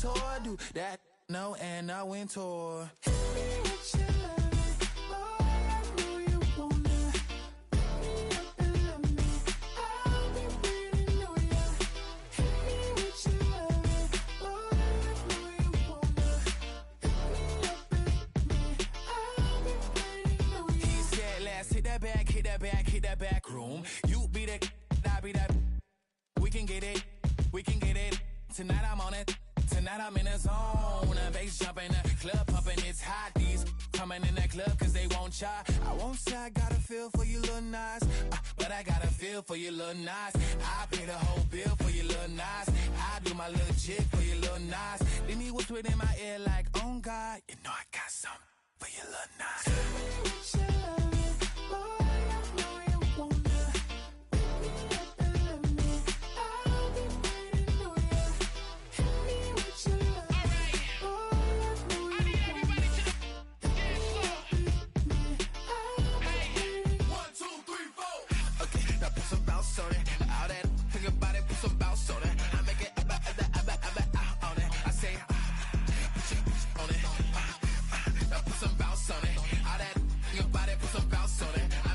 tour. Do that, no, and I went tour. Hit that back room. You be the, I be that. We can get it. Tonight I'm on it. Tonight I'm in a zone. A bass jumping, a club pumping, it's hot. These coming in that club cause they won't try. I won't say I got a feel for you little nice, but I got a feel for you little nice. I pay the whole bill for you little nice. I do my little jig for you little nice. Then he whisper in my ear like, oh God, you know I got something for you little nice. Some bounce on it. All that your body put some bounce on it. I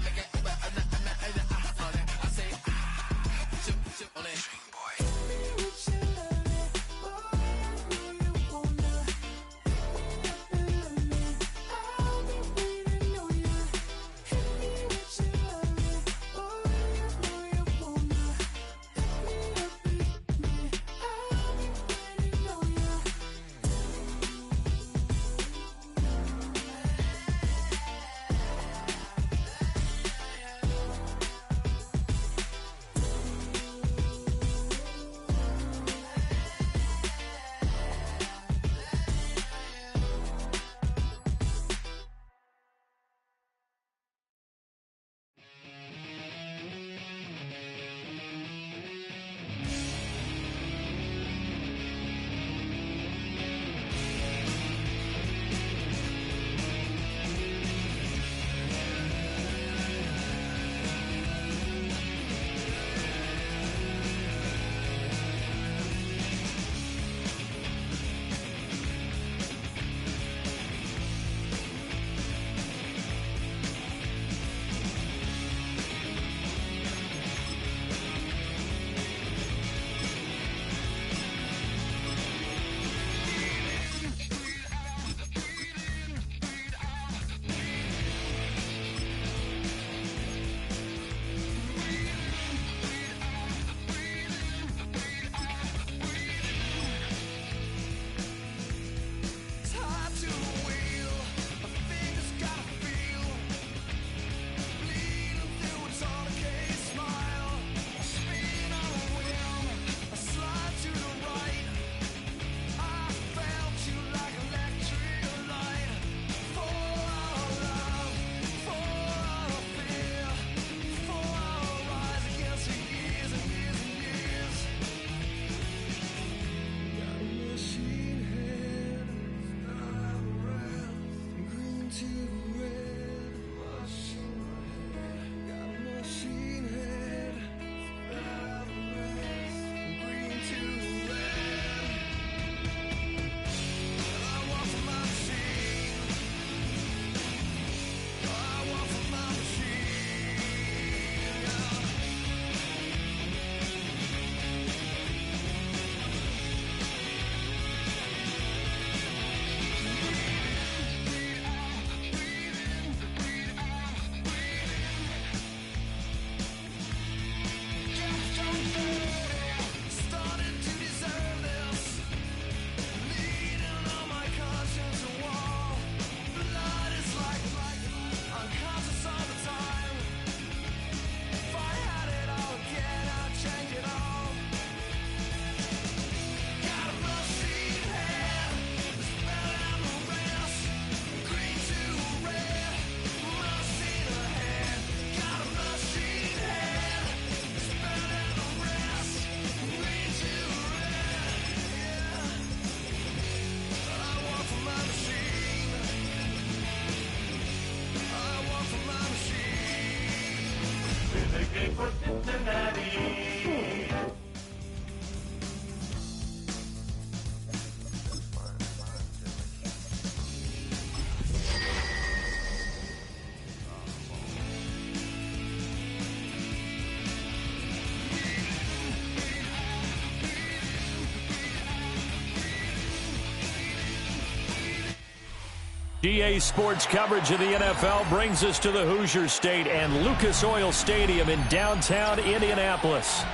EA Sports coverage of the NFL brings us to the Hoosier State and Lucas Oil Stadium in downtown Indianapolis.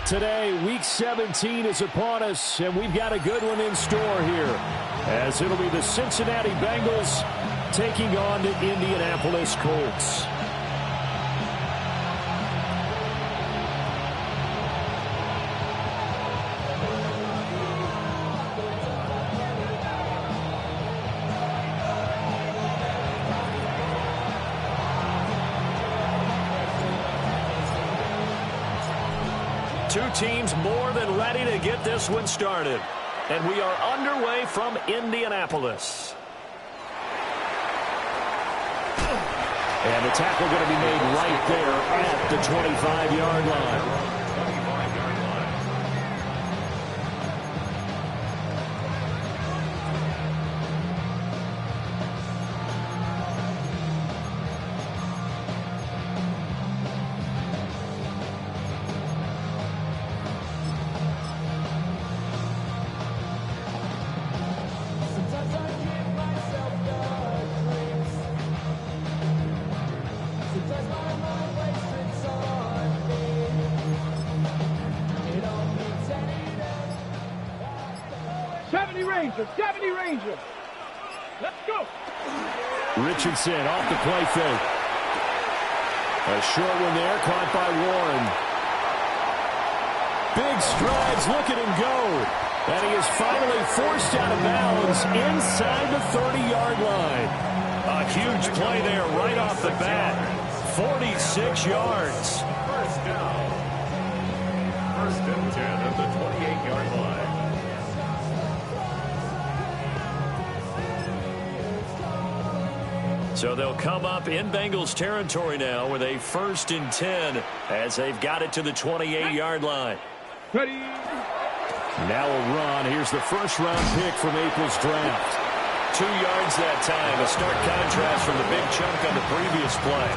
Today, Week 17 is upon us, and we've got a good one in store here, as it'll be the Cincinnati Bengals taking on the Indianapolis Colts. Two teams more than ready to get this one started. And we are underway from Indianapolis. And the tackle going to be made right there at the 25-yard line. Ranger. Let's go. Richardson off the play fake. A short one there, caught by Warren. Big strides, look at him go. And he is finally forced out of bounds inside the 30-yard line. A huge play there right off the bat. 46 yards. First down. First and 10 at the 28-yard line. So they'll come up in Bengals territory now with a 1st and 10 as they've got it to the 28-yard line. Ready. Now a run. Here's the first-round pick from April's draft. 2 yards that time. A stark contrast from the big chunk on the previous play.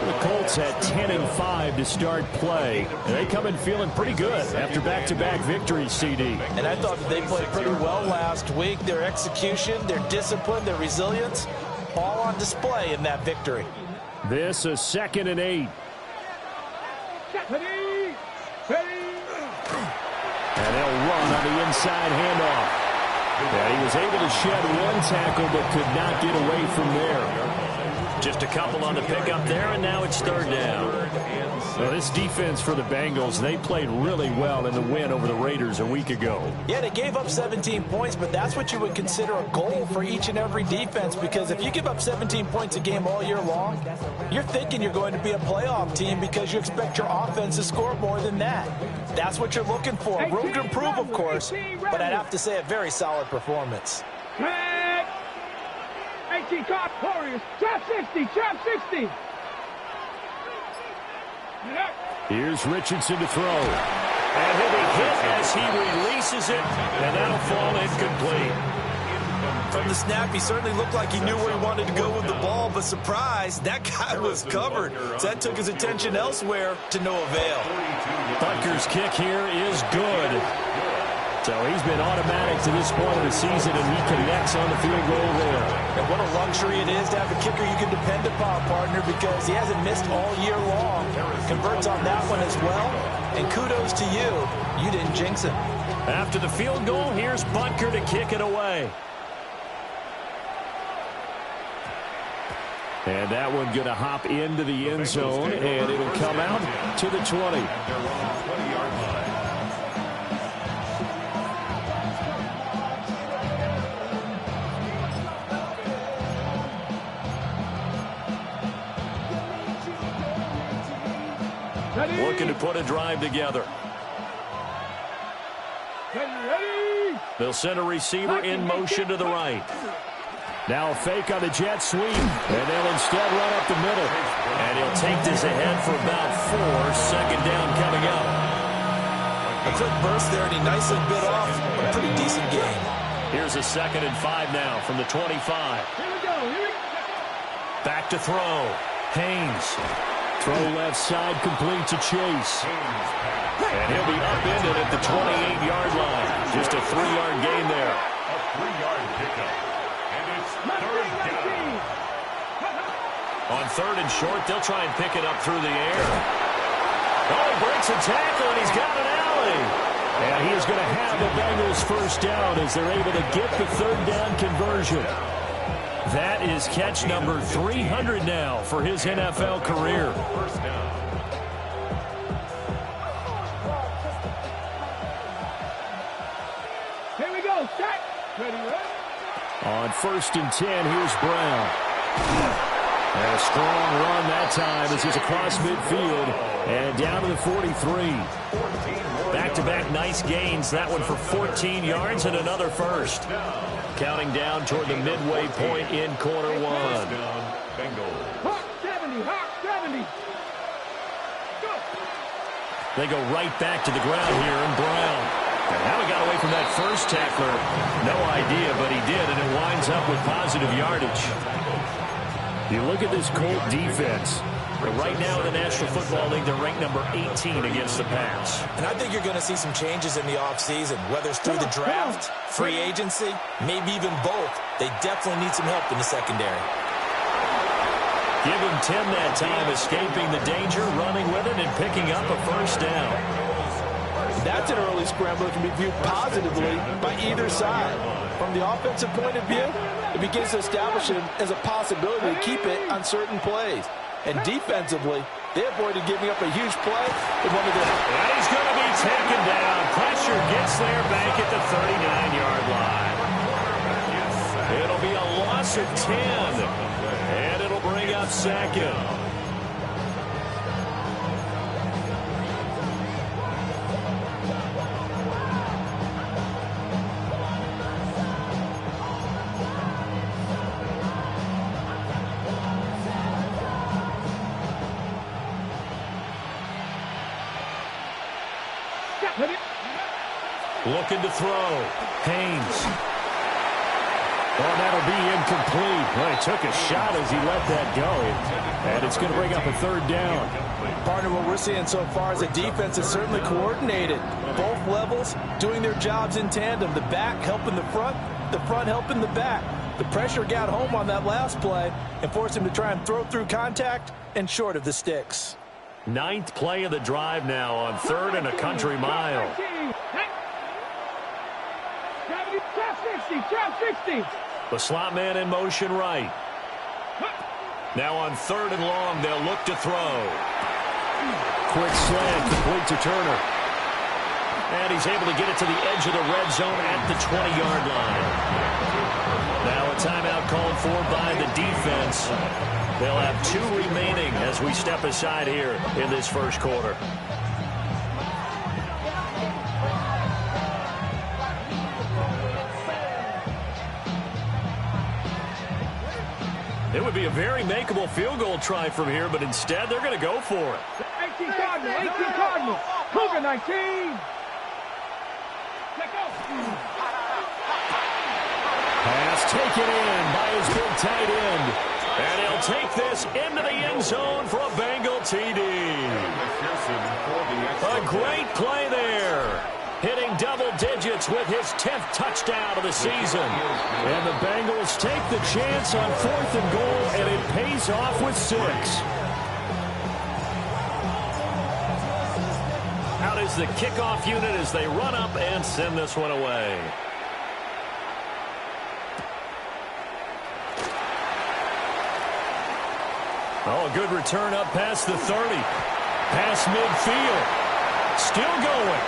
The Colts had 10 and 5 to start play. And they come in feeling pretty good after back-to-back victories, CD. And I thought they played pretty well last week. Their execution, their discipline, their resilience, all on display in that victory. This is 2nd and 8. Ready. And they'll run on the inside handoff. Yeah, he was able to shed one tackle but could not get away from there. Just a couple on the pickup there, and now it's 3rd down. Well, this defense for the Bengals, they played really well in the win over the Raiders a week ago. Yeah, they gave up 17 points, but that's what you would consider a goal for each and every defense, because if you give up 17 points a game all year long, you're thinking you're going to be a playoff team because you expect your offense to score more than that. That's what you're looking for. Room to improve, of course, but I'd have to say a very solid performance. 18 caught Warriors. Trap 60. Here's Richardson to throw. And he'll be hit as he releases it, and that'll fall incomplete. From the snap, he certainly looked like he knew where he wanted to go with the ball, but surprise, that guy was covered. So that took his attention elsewhere to no avail. Butker's kick here is good. So he's been automatic to this point of the season, and he connects on the field goal there. And what a luxury it is to have a kicker you can depend upon, partner, because he hasn't missed all year long. Converts on that one as well, and kudos to you. You didn't jinx him. After the field goal, here's Butker to kick it away. And that one going to hop into the end zone, and it'll come out to the 20. Looking to put a drive together. They'll send a receiver in motion to the right. Now a fake on the jet sweep, and they'll instead run up the middle. And he'll take this ahead for about 4. 2nd down coming up. A quick burst there, and he nicely bit off a pretty decent game. Here's a 2nd and 5 now from the 25. Back to throw. Haynes. Throw left side, complete to Chase. And he'll be upended at the 28-yard line. Just a 3-yard gain there. A 3-yard pickup. And it's 3rd down. On 3rd and short, they'll try and pick it up through the air. Oh, he breaks a tackle, and he's got an alley. And he is going to have the Bengals first down as they're able to get the 3rd down conversion. That is catch number 300 now for his NFL career. First down. Here we go. Set. Ready, ready. On 1st and 10, here's Brown. And a strong run that time as he's across midfield and down to the 43. Back-to-back nice gains. That one for 14 yards and another first. Counting down toward the midway point in quarter one. Hawk 70, Hawk 70. Go. They go right back to the ground here, and Brown. And now he got away from that first tackler. No idea, but he did, and it winds up with positive yardage. You look at this Colt defense. Right now in the National Football League, they're ranked number 18 against the pass. And I think you're going to see some changes in the offseason, whether it's through the draft, free agency, maybe even both. They definitely need some help in the secondary. Give him 10 that time, escaping the danger, running with it, and picking up a first down. That's an early scramble that can be viewed positively by either side. From the offensive point of view, it begins to establish it as a possibility to keep it on certain plays. And defensively, they avoided giving up a huge play in one of their... And he's going to be taken down. Pressure gets there back at the 39-yard line. It'll be a loss of 10. And it'll bring up 2nd. Looking to throw. Haynes. Oh, that'll be incomplete. Well, he took a shot as he let that go. And it's going to bring up a 3rd down. Partner, what we're seeing so far is the defense is certainly coordinated. Both levels doing their jobs in tandem. The back helping the front helping the back. The pressure got home on that last play and forced him to try and throw through contact and short of the sticks. 9th play of the drive now on 3rd and a country mile. Trap 60. The slot man in motion right. Now on 3rd and long, they'll look to throw. Quick slant, complete to Turner. And he's able to get it to the edge of the red zone at the 20-yard line. Now a timeout called for by the defense. They'll have 2 remaining as we step aside here in this first quarter. It would be a very makeable field goal try from here, but instead they're going to go for it. 18 Cardinals. Cougar 19. Pass taken in by his big tight end. And he'll take this into the end zone for a Bengal TD. A great play there. Hitting double digits with his 10th touchdown of the season. And the Bengals take the chance on 4th and goal, and it pays off with 6. Out is the kickoff unit as they run up and send this one away. Oh, a good return up past the 30. Past midfield. Still going.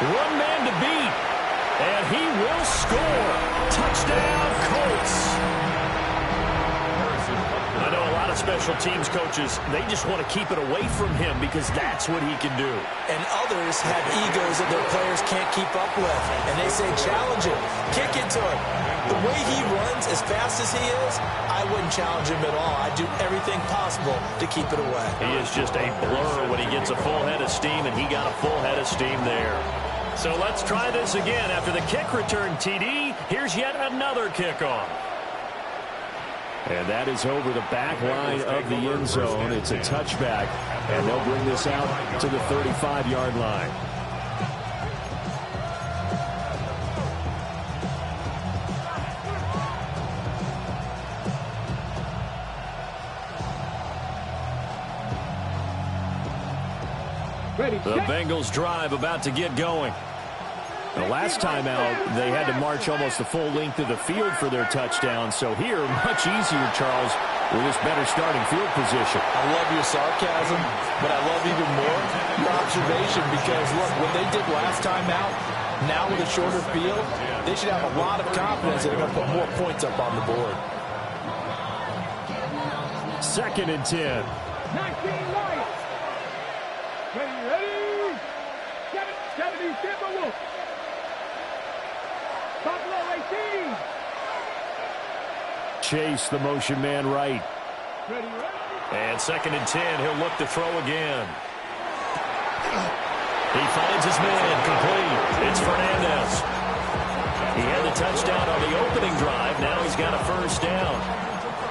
One man to beat, and he will score. Touchdown, Colts. I know a lot of special teams coaches, they just want to keep it away from him because that's what he can do. And others have egos that their players can't keep up with, and they say challenge him, kick it to him. The way he runs as fast as he is, I wouldn't challenge him at all. I'd do everything possible to keep it away. He is just a blur when he gets a full head of steam, and he got a full head of steam there. So let's try this again. After the kick return TD, here's yet another kickoff. And that is over the back line of the end zone. It's a touchback, and they'll bring this out to the 35-yard line. ready. The Bengals drive about to get going. The last time out, they had to march almost the full length of the field for their touchdown. So here, much easier, Charles, with this better starting field position. I love your sarcasm, but I love even more your observation because, look, what they did last time out, now with a shorter field, they should have a lot of confidence that they're going to put more points up on the board. 2nd and 10. 19 Lions. Ready. 70 Timberwolves. Buffalo 18. Chase, the motion man right. Ready. And 2nd and 10, he'll look to throw again. He finds his man, complete. It's Fernandez. He had the touchdown on the opening drive. Now he's got a first down.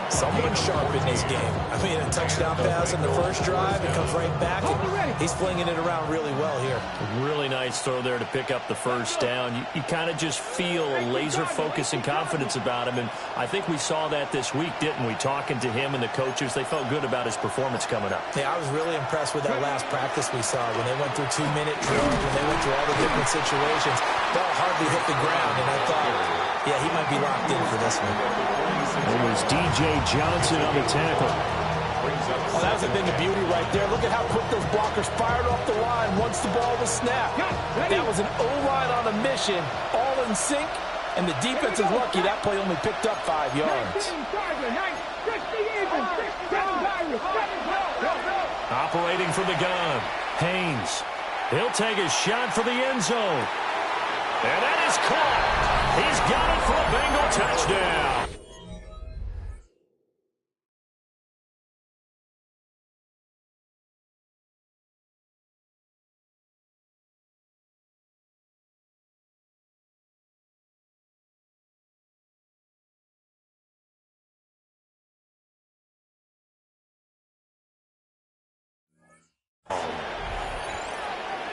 Someone sharp in this game. I mean, a touchdown pass in the first drive. It comes right back, and he's flinging it around really well here. Really nice throw there to pick up the first down. You kind of just feel a laser focus and confidence about him, and I think we saw that this week, didn't we? Talking to him and the coaches, they felt good about his performance coming up. Yeah, I was really impressed with that last practice we saw when they went through 2-minute drills, when they went through all the different situations. Ball hardly hit the ground, and I thought, yeah, he might be locked in for this one. It was DJ Johnson on the tackle. Well, that was a thing of beauty right there. Look at how quick those blockers fired off the line once the ball was snapped. That was an O-line on a mission, all in sync, and the defense is lucky that play only picked up 5 yards. Operating from the gun, Haynes. He'll take a shot for the end zone. And that is caught. He's got it for a Bengal touchdown.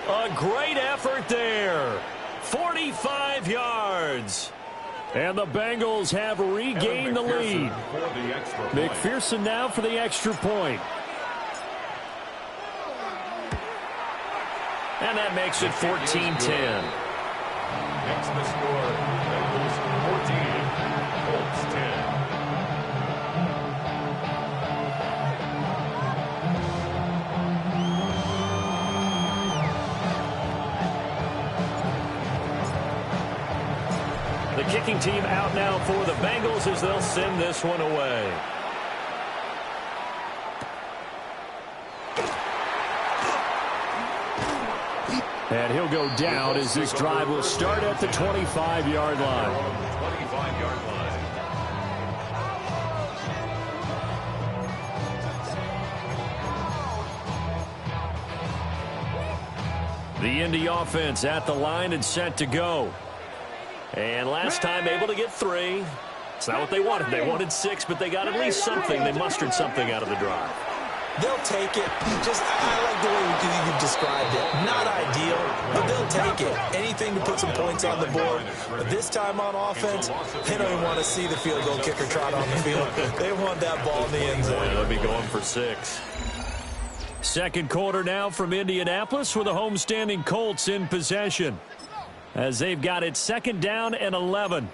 A great effort there. 45 yards. And the Bengals have regained the lead. McPherson now for the extra point. And that makes it 14-10. Next the score, Bengals 14, Colts 10. The kicking team out now for the Bengals as they'll send this one away. And he'll go down as this drive will start at the 25-yard line. 25-yard line. The Indy offense at the line and set to go. And last time able to get 3. It's not what they wanted. They wanted 6, but they got at least something. They mustered something out of the drive. They'll take it. I like the way you described it. Not ideal, but they'll take it. Anything to put some points on the board. But this time on offense, they don't even want to see the field goal kicker trot on the field. They want that ball in the end zone. They'll be going for 6. Second quarter now from Indianapolis with the homestanding Colts in possession, as they've got it 2nd down and 11.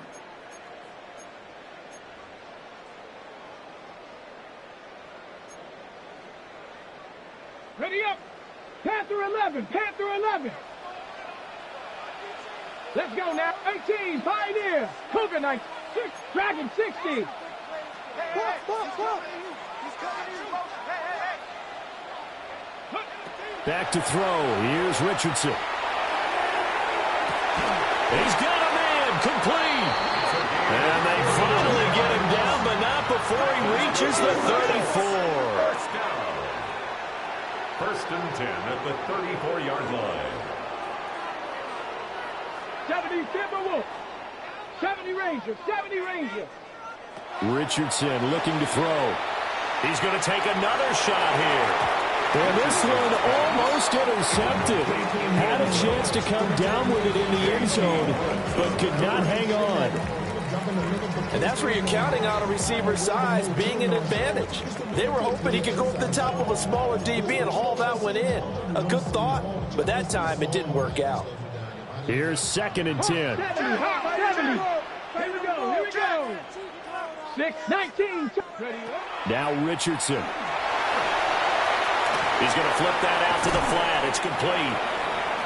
Ready up. Panther 11. Panther 11. Let's go now. 18. Pioneer. Cougar 9. Dragon 60. Back to throw. Here's Richardson. He's got a man, complete. And they finally get him down, but not before he reaches the 34. First and 10 at the 34-yard line. 70 Timberwolves. 70 Rangers. 70 Rangers. Richardson looking to throw. He's going to take another shot here. And this one almost intercepted. Had a chance to come down with it in the end zone, but could not hang on. And that's where you're counting on a receiver's size being an advantage. They were hoping he could go up the top of a smaller DB and haul that one in. A good thought, but that time it didn't work out. Here's 2nd and 10. 70. Here we go. 6-19. Now Richardson. He's going to flip that out to the flat. It's complete.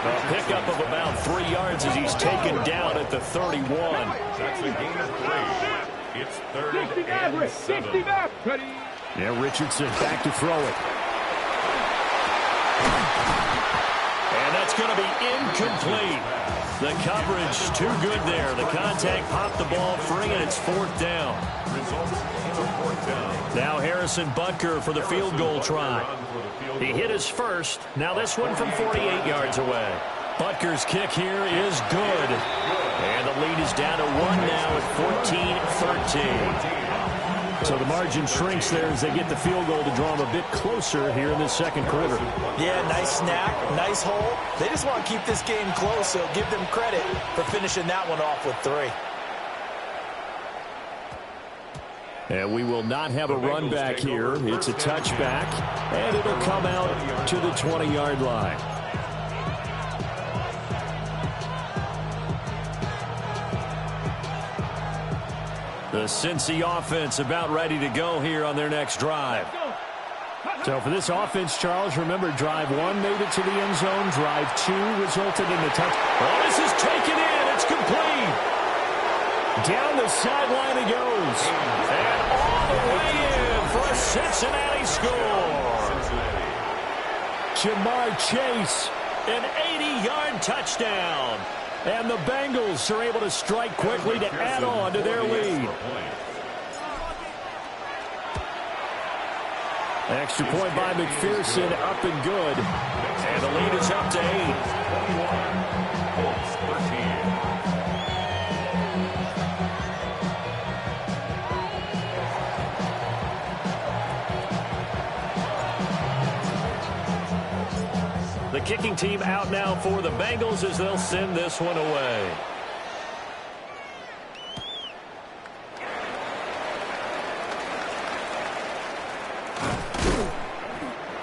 A pickup of about 3 yards as he's taken down at the 31. That's a gain of 3. It's 3rd and 7. Now Richardson back to throw it. And that's going to be incomplete. The coverage too good there. The contact popped the ball free, and it's 4th down. Now Harrison Butker for the field goal try. He hit his first. Now this one from 48 yards away. Butker's kick here is good. And the lead is down to 1 now at 14-13. So the margin shrinks there as they get the field goal to draw them a bit closer here in the 2nd quarter. Yeah, nice snap, nice hole. They just want to keep this game close, so give them credit for finishing that one off with 3. And we will not have a run back here. It's a touchback, and it'll come out to the 20-yard line. The Cincy offense about ready to go here on their next drive. So for this offense, Charles, remember drive 1 made it to the end zone. Drive 2 resulted in the touch. Oh, this is taken in. It's complete. Down the sideline he goes. And all the way in for a Cincinnati score. Jamar Chase, an 80-yard touchdown. And the Bengals are able to strike quickly to add on to their lead. Extra point by McPherson, up and good. And the lead is up to 8. The kicking team out now for the Bengals as they'll send this one away.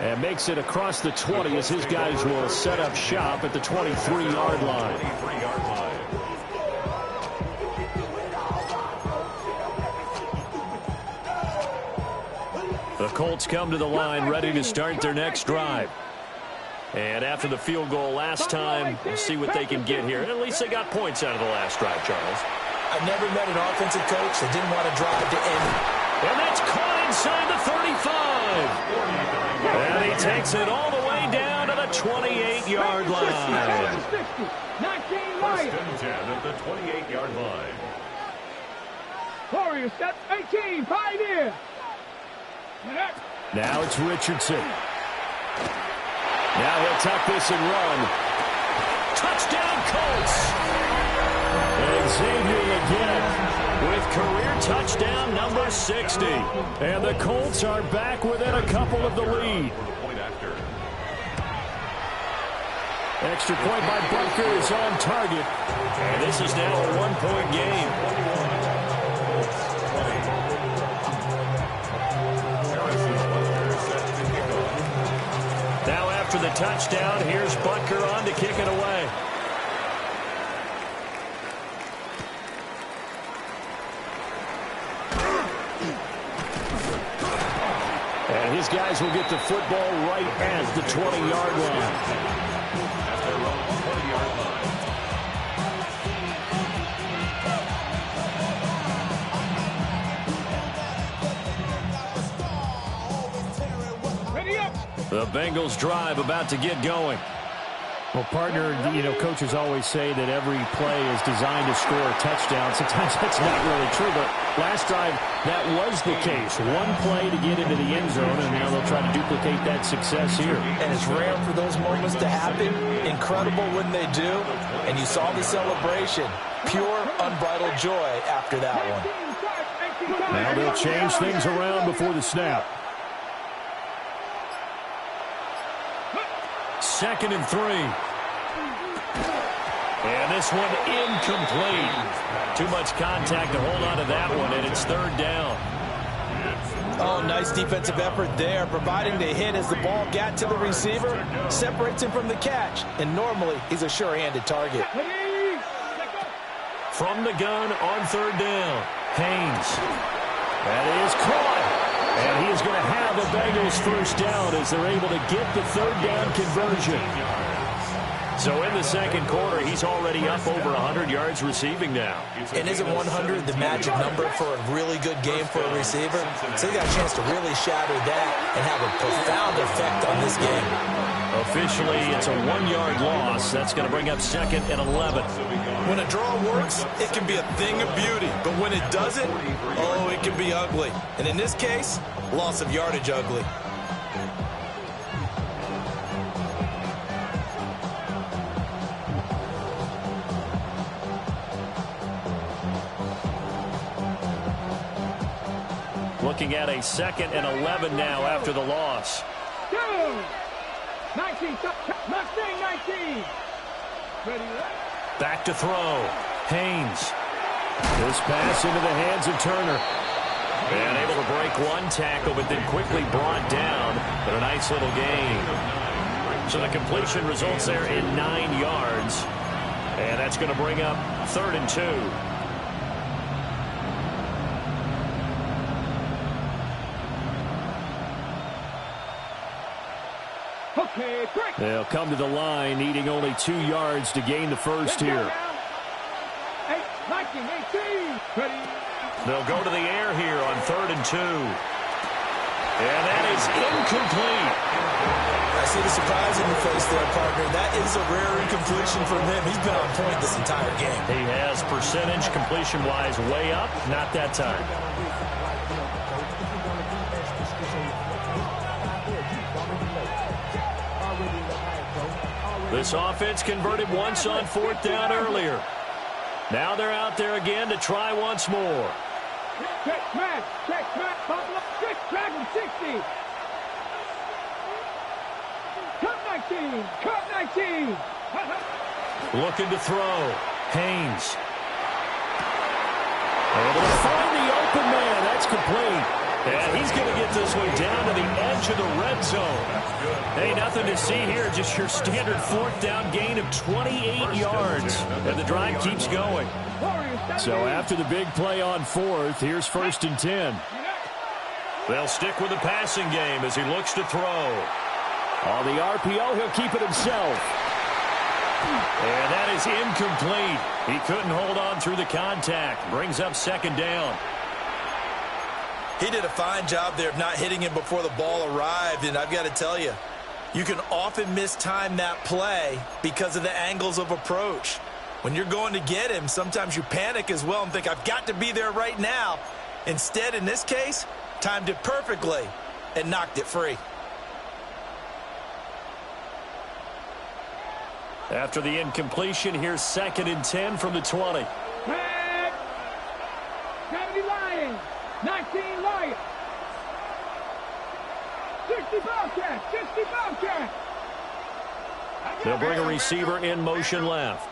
And makes it across the 20 as his guys will set up shop at the 23-yard line. The Colts come to the line ready to start their next drive. And after the field goal last time, we'll see what they can get here. At least they got points out of the last drive, Charles. I've never met an offensive coach that didn't want to drive to end. And that's caught inside the 35. And he takes it all the way down to the 28-yard line. 1st and 10 at the 28-yard line. Warriors set 18, Pioneer. Now it's Richardson. Now he'll tuck this and run. Touchdown, Colts! And Xavier again with career touchdown number 60. And the Colts are back within a couple of the lead. Extra point by Butker is on target. And this is now a one-point game. Now after the touchdown, here's Butker on to kick it away. And his guys will get the football right at the 20-yard line. The Bengals drive about to get going. Well, partner, coaches always say that every play is designed to score a touchdown. Sometimes that's not really true, but last drive, that was the case. One play to get into the end zone, and now they'll try to duplicate that success here. And it's rare for those moments to happen. Incredible when they do. And you saw the celebration. Pure, unbridled joy after that one. Now they'll change things around before the snap. 2nd and 3. And this one incomplete. Too much contact to hold on to that one, and it's third down. Oh, nice defensive effort there, providing the hit as the ball got to the receiver, separates him from the catch, and normally he's a sure-handed target. From the gun on third down, Haynes. That is caught. And he is going to have a Bengals first down as they're able to get the third down conversion. So in the second quarter, he's already up over 100 yards receiving now. And isn't 100 the magic number for a really good game for a receiver? So they got a chance to really shatter that and have a profound effect on this game. Officially, it's a 1-yard loss. That's going to bring up second and 11. When a draw works, it can be a thing of beauty. But when it doesn't, oh, it can be ugly. And in this case, loss of yardage ugly. Looking at a second and 11 now after the loss. 19. Mustang 19. Ready, back to throw. Haynes. This pass into the hands of Turner. And able to break one tackle, but then quickly brought down. But a nice little gain. So the completion results there in 9 yards. And that's going to bring up 3rd and 2. Okay, break. They'll come to the line, needing only 2 yards to gain the first here. 19, 18. Ready. They'll go to the air here on 3rd and 2. And that is incomplete. I see the surprise in your face there, partner. That is a rare incompletion from him. He's been on point this entire game. He has percentage completion-wise way up, not that time. This offense converted once on 4th down earlier. Now they're out there again to try once more. Check smash, Buffalo, check Dragon 60. Cut 19. Looking to throw. Haynes. Able to find the open man. That's complete. And he's going to get this one down to the edge of the red zone. Hey, nothing to see here. Just your standard 4th down gain of 28 yards. And the drive keeps going. So after the big play on 4th, here's 1st and 10. They'll stick with the passing game as he looks to throw. On the RPO, he'll keep it himself. And that is incomplete. He couldn't hold on through the contact. Brings up 2nd down. He did a fine job there of not hitting him before the ball arrived, and I've got to tell you, you can often mistime that play because of the angles of approach. When you're going to get him, sometimes you panic as well and think, I've got to be there right now. Instead, in this case, timed it perfectly and knocked it free. After the incompletion, here's 2nd and 10 from the 20. 70 Lions. 19 Lions. 60 Bobcats. 60 Bobcats. They'll bring a receiver in motion left.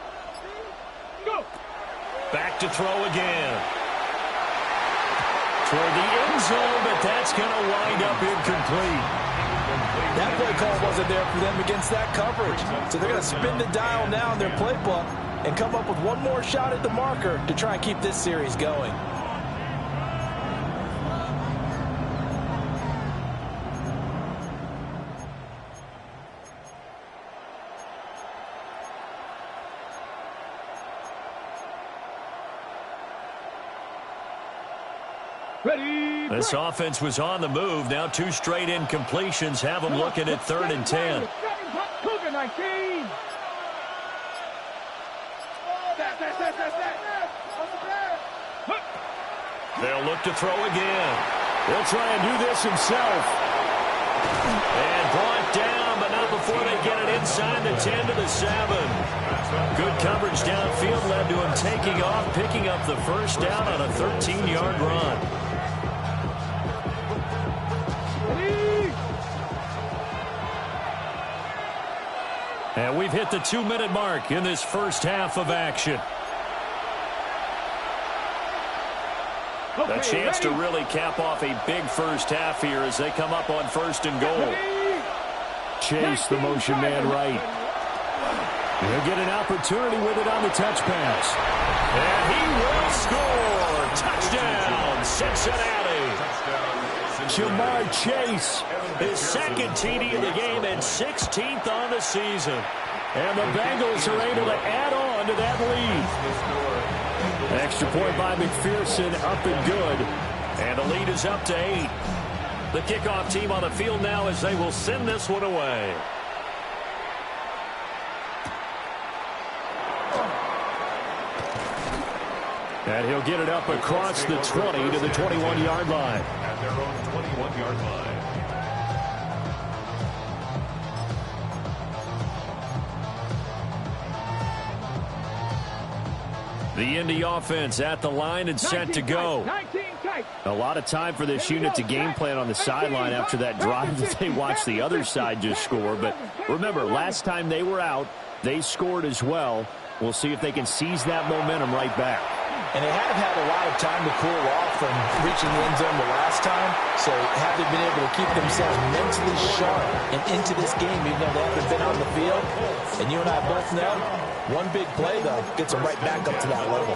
Go. Back to throw again. Toward the end zone, but that's going to wind up incomplete. That play call wasn't there for them against that coverage. So they're going to spin the dial now in their playbook and come up with one more shot at the marker to try and keep this series going. Ready. This offense was on the move. Now 2 straight incompletions have them looking at 3rd and 10. Cougar 19. They'll look to throw again. He'll try and do this himself. And brought down, but not before they get it inside the 10 to the 7. Good coverage downfield led to him taking off, picking up the first down on a 13-yard run. And we've hit the 2-minute mark in this first half of action. A chance to really cap off a big first half here as they come up on 1st and goal. Chase, the motion man right. He'll get an opportunity with it on the touch pass. And he will score. Touchdown, Cincinnati. Jamar Chase, his 2nd TD of the game and 16th on the season. And the Bengals are able to add on to that lead. Extra point by McPherson, up and good. And the lead is up to 8. The kickoff team on the field now as they will send this one away. And he'll get it up across the 20 to the 21-yard line. At their own 21-yard line. The Indy offense at the line and set to go. A lot of time for this unit to game plan on the sideline after that drive that they watched the other side just score. But remember, last time they were out, they scored as well. We'll see if they can seize that momentum right back. And they have had a lot of time to cool off from reaching the end zone the last time. So have they been able to keep themselves mentally sharp and into this game, even though they haven't been on the field? And you and I both know, one big play, though, gets them right back up to that level.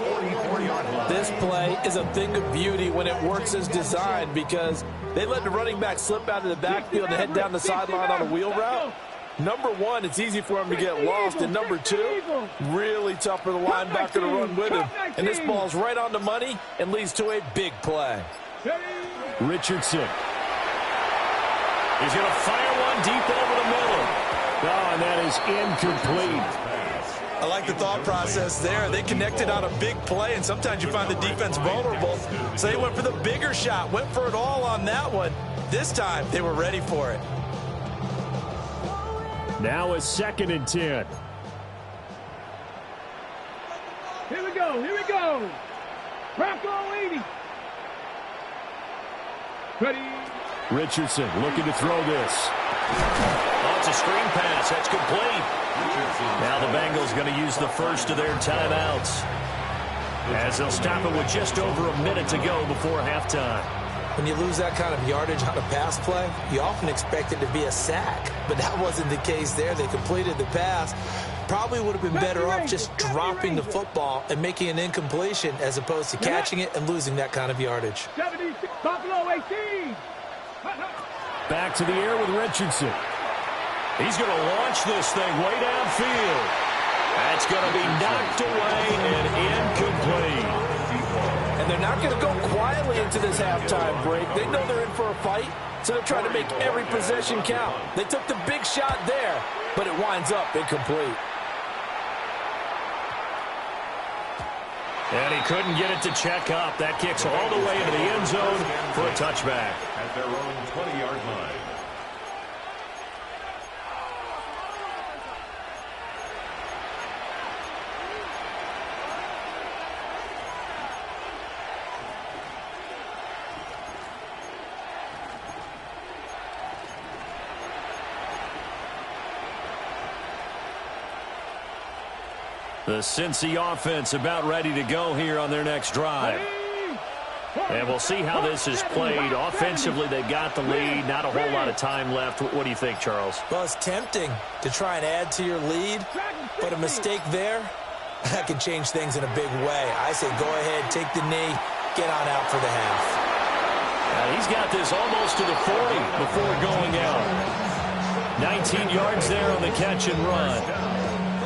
This play is a thing of beauty when it works as designed because they let the running back slip out of the backfield and head down the sideline on a wheel route. Number one, it's easy for him to get lost. And number two, really tough for the linebacker to run with him. And this ball's right on the money and leads to a big play. Richardson. He's going to fire one deep over the middle. Oh, and that is incomplete. I like the thought process there. They connected on a big play, and sometimes you find the defense vulnerable. So they went for the bigger shot, went for it all on that one. This time, they were ready for it. Now a 2nd and 10. Here we go. Here we go. Rocco 80. Ready. Richardson looking to throw this. Oh, it's a screen pass. That's complete. Now the Bengals going to use the first of their timeouts as they'll stop it with just over a minute to go before halftime. When you lose that kind of yardage on a pass play, you often expect it to be a sack. But that wasn't the case there. They completed the pass. Probably would have been better off just dropping the football and making an incompletion as opposed to catching it and losing that kind of yardage. Buffalo 18. Back to the air with Richardson. He's going to launch this thing way downfield. That's going to be knocked away and incomplete. And they're not going to go quietly into this halftime break. They know they're in for a fight, so they're trying to make every possession count. They took the big shot there, but it winds up incomplete. And he couldn't get it to check up. That kicks all the way into the end zone for a touchback. At their own 20-yard line. The Cincy offense about ready to go here on their next drive. And we'll see how this is played. Offensively, they got the lead. Not a whole lot of time left. What do you think, Charles? Well, it's tempting to try and add to your lead, but a mistake there, that can change things in a big way. I say go ahead, take the knee, get on out for the half. He's got this almost to the 40 before going out. 19 yards there on the catch and run.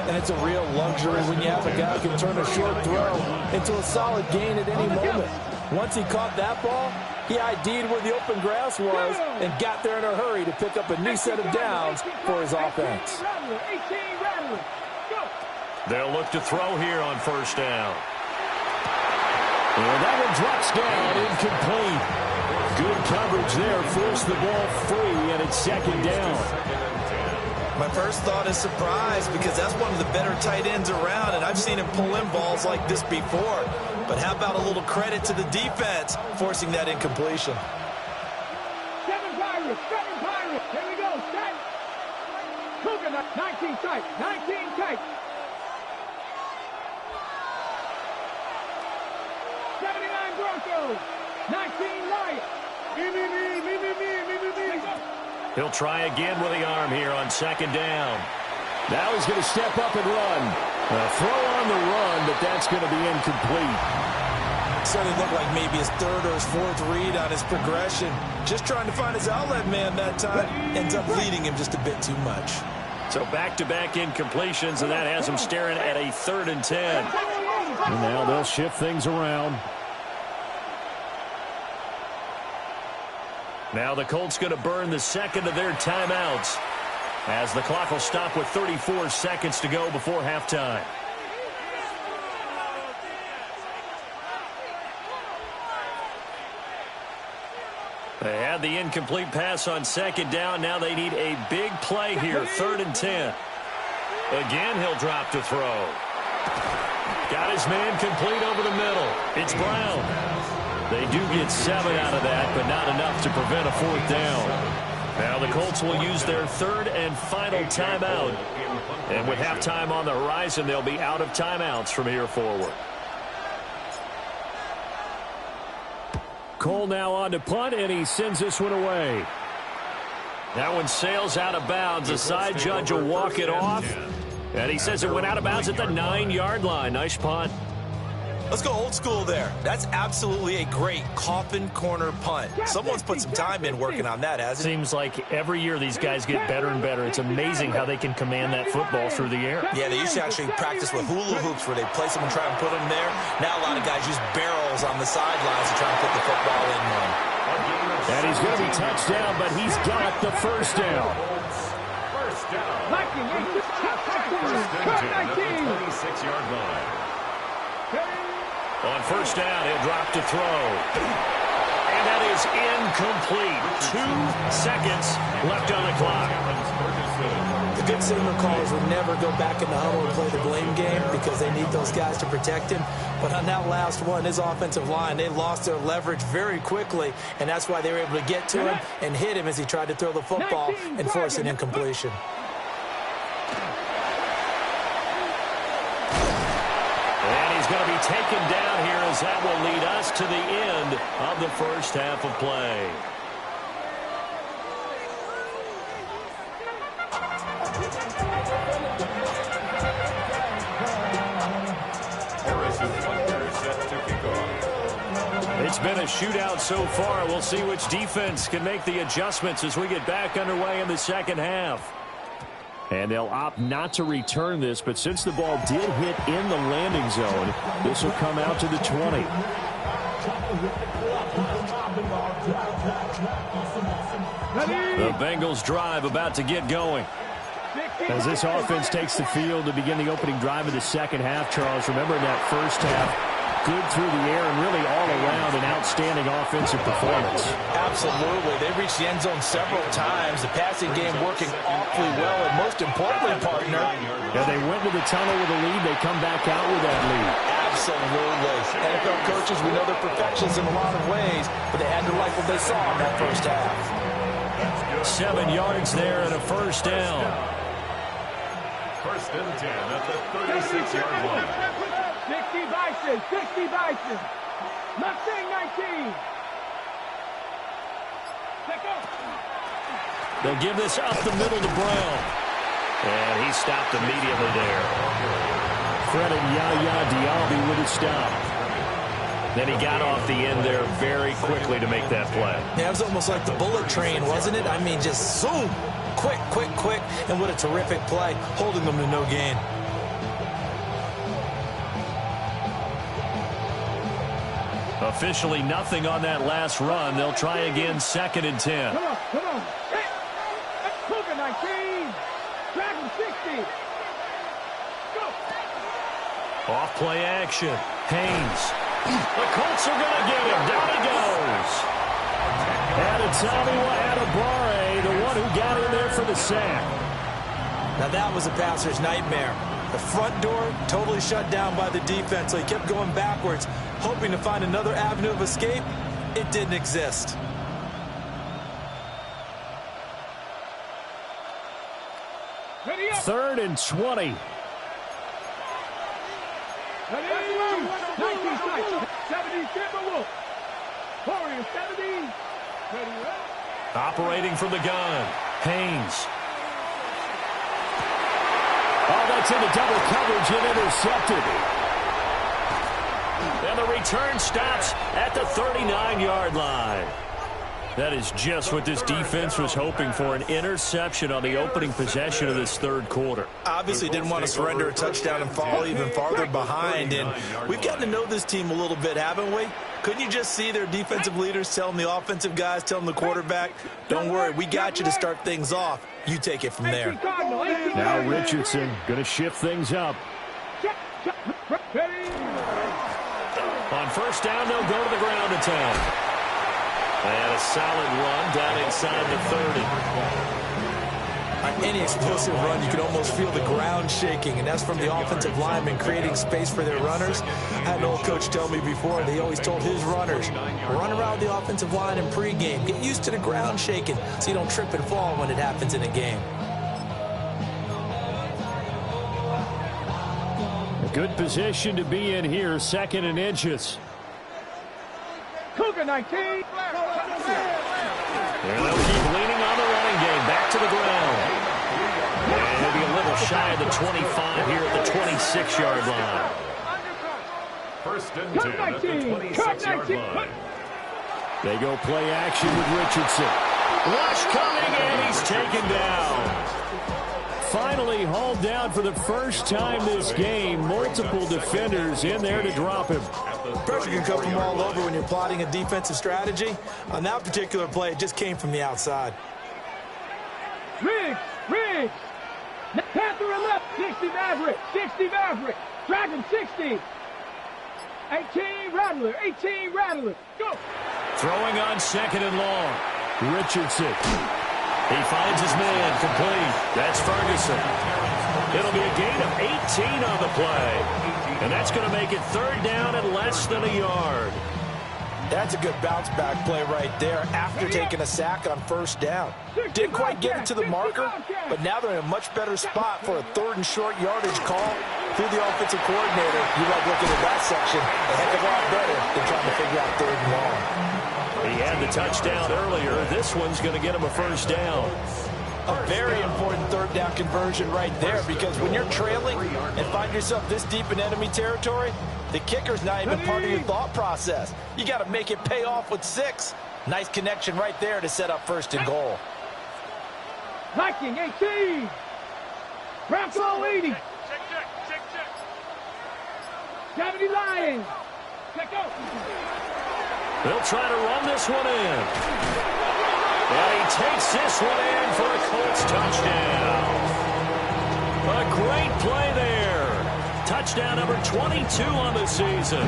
And it's a real luxury when you have a guy who can turn a short throw into a solid gain at any moment. Once he caught that ball, he ID'd where the open grass was and got there in a hurry to pick up a new set of downs for his offense. They'll look to throw here on first down. And that one drops down, incomplete. Good coverage there, forced the ball free, and it's 2nd down. My first thought is surprise because that's one of the better tight ends around, and I've seen him pull in balls like this before. But how about a little credit to the defense forcing that incompletion? 7 Pirates, 7 Pirates. Here we go, set. Cougar 19 tight. 19 tight. 79 Broncos. 19 Lions. He'll try again with the arm here on second down. Now he's going to step up and run. A throw on the run, but that's going to be incomplete. Certainly looked like maybe his third or his fourth read on his progression. Just trying to find his outlet man that time. Ends up leading him just a bit too much. So back-to-back incompletions, and that has him staring at a 3rd and 10. And now they'll shift things around. Now the Colts going to burn the second of their timeouts, as the clock will stop with 34 seconds to go before halftime. They had the incomplete pass on second down. Now they need a big play here, 3rd and 10. Again, he'll drop to throw. Got his man complete over the middle. It's Brown. They do get 7 out of that, but not enough to prevent a 4th down. Now the Colts will use their 3rd and final timeout. And with halftime on the horizon, they'll be out of timeouts from here forward. Cole now on to punt, and he sends this one away. That one sails out of bounds. The side judge will walk it off. And he says it went out of bounds at the 9-yard line. Nice punt. Let's go old school there. That's absolutely a great coffin corner punt. Someone's put some time in working on that, hasn't it? Seems like every year these guys get better and better. It's amazing how they can command that football through the air. Yeah, they used to actually practice with hula hoops where they place them and try and put them there. Now a lot of guys use barrels on the sidelines to try and put the football in one. And he's going to be touchdown, but he's got the first down. First down. First down. 26-yard line. On first down, he'll drop to throw. And that is incomplete. 2 seconds left on the clock. The good signal callers would never go back in the huddle and play the blame game because they need those guys to protect him. But on that last one, his offensive line, they lost their leverage very quickly, and that's why they were able to get to him and hit him as he tried to throw the football and force an incompletion. Going to be taken down here, as that will lead us to the end of the first half of play. It's been a shootout so far. We'll see which defense can make the adjustments as we get back underway in the second half. And they'll opt not to return this, but since the ball did hit in the landing zone, this will come out to the 20. The Bengals drive about to get going. As this offense takes the field to begin the opening drive of the second half, Charles, remember in that first half, good through the air and really all around an outstanding offensive performance. Absolutely. They reached the end zone several times. The passing game working awfully well, and most importantly, partner. Yeah, they went to the tunnel with a lead. They come back out with that lead. Absolutely. NFL coaches, we know they're perfectionists in a lot of ways, but they had to like what they saw in that first half. 7 yards there and a first down. First and 10 at the 36-yard line. 60 Bison, 60 Bison. Mustang 19. They'll give this up the middle to Brown. And he stopped immediately there. Fred and Yaya Diaby with a stop. Then he got off the end there very quickly to make that play. Yeah, it was almost like the bullet train, wasn't it? I mean, just zoom. Quick, quick, quick. And what a terrific play, holding them to no gain. Officially nothing on that last run. They'll try again, 2nd and 10. Come on. Hey, Cougar 19. Dragon 60. Go. Off play action. Haynes. The Colts are going to get him. Down he goes. Adetomiwa Adebawore, the one who got in there for the sack. Now that was a passer's nightmare. The front door totally shut down by the defense, so he kept going backwards, hoping to find another avenue of escape. It didn't exist. Ready? 3rd and 20. 19 seconds. 70 Timberwolves. Warriors 70. Operating from the gun. Haynes. Oh, that's into double coverage and intercepted. And the return stops at the 39-yard line. That is just what this defense was hoping for, an interception on the opening possession of this third quarter. Obviously didn't want to surrender a touchdown and fall even farther behind. And we've gotten to know this team a little bit, haven't we? Couldn't you just see their defensive leaders telling the offensive guys, telling the quarterback, don't worry, we got you to start things off. You take it from there. Now Richardson going to shift things up. On first down, they'll go to the ground attack. And a solid run down inside the 30. On any explosive run, you can almost feel the ground shaking, and that's from the offensive linemen creating space for their runners. I had an old coach tell me before, they always told his runners, run around the offensive line in pregame. Get used to the ground shaking so you don't trip and fall when it happens in a game. A good position to be in here, 2nd and inches. Cougar 19. And they'll keep leaning on the running game. Back to the ground. And they'll be a little shy of the 25 here at the 26-yard line. 1st and 10 at the 26-yard line. They go play action with Richardson. Rush coming, and he's taken down. Finally hauled down for the first time this game. Multiple defenders in there to drop him. Pressure can come from all over when you're plotting a defensive strategy. On that particular play, it just came from the outside. Riggs. Panther left. 60 Maverick. 60 Maverick. Dragon 60. 18 Rattler. 18 Rattler. Go. Throwing on 2nd and long. Richardson. He finds his man complete. That's Ferguson. It'll be a gain of 18 on the play. And that's going to make it 3rd down and less than a yard. That's a good bounce back play right there after taking a sack on first down. Didn't quite get it to the marker, but now they're in a much better spot for a 3rd and short yardage call through the offensive coordinator. You like looking at that section a heck of a lot better than trying to figure out 3rd and long. He had the touchdown earlier. This one's going to get him a first down. A very important 3rd down conversion right there, because when you're trailing and find yourself this deep in enemy territory, the kicker's not even part of your thought process. You got to make it pay off with 6. Nice connection right there to set up 1st and goal. Viking 18. Bronco 80. 70 Lions. Check out. They'll try to run this one in. And he takes this one in for a Colts touchdown. A great play there. Touchdown number 22 on the season.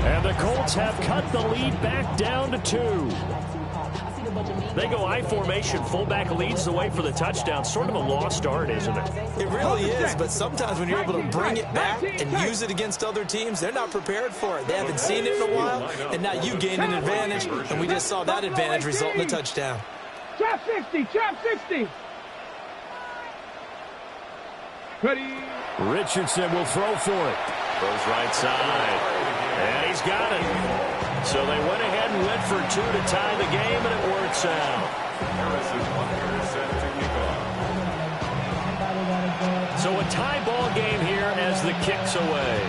And the Colts have cut the lead back down to 2. They go I formation. Fullback leads the way for the touchdown. Sort of a lost art, isn't it? It really is, but sometimes when you're able to bring it back and use it against other teams, they're not prepared for it. They haven't seen it in a while, and now you gained an advantage, and we just saw that advantage result in a touchdown. Trap 60. Trap 60. Ready. Richardson will throw for it. Goes right side. And he's got it. So they went ahead and went for 2 to tie the game, and it works out. So a tie ball game here as the kick's away.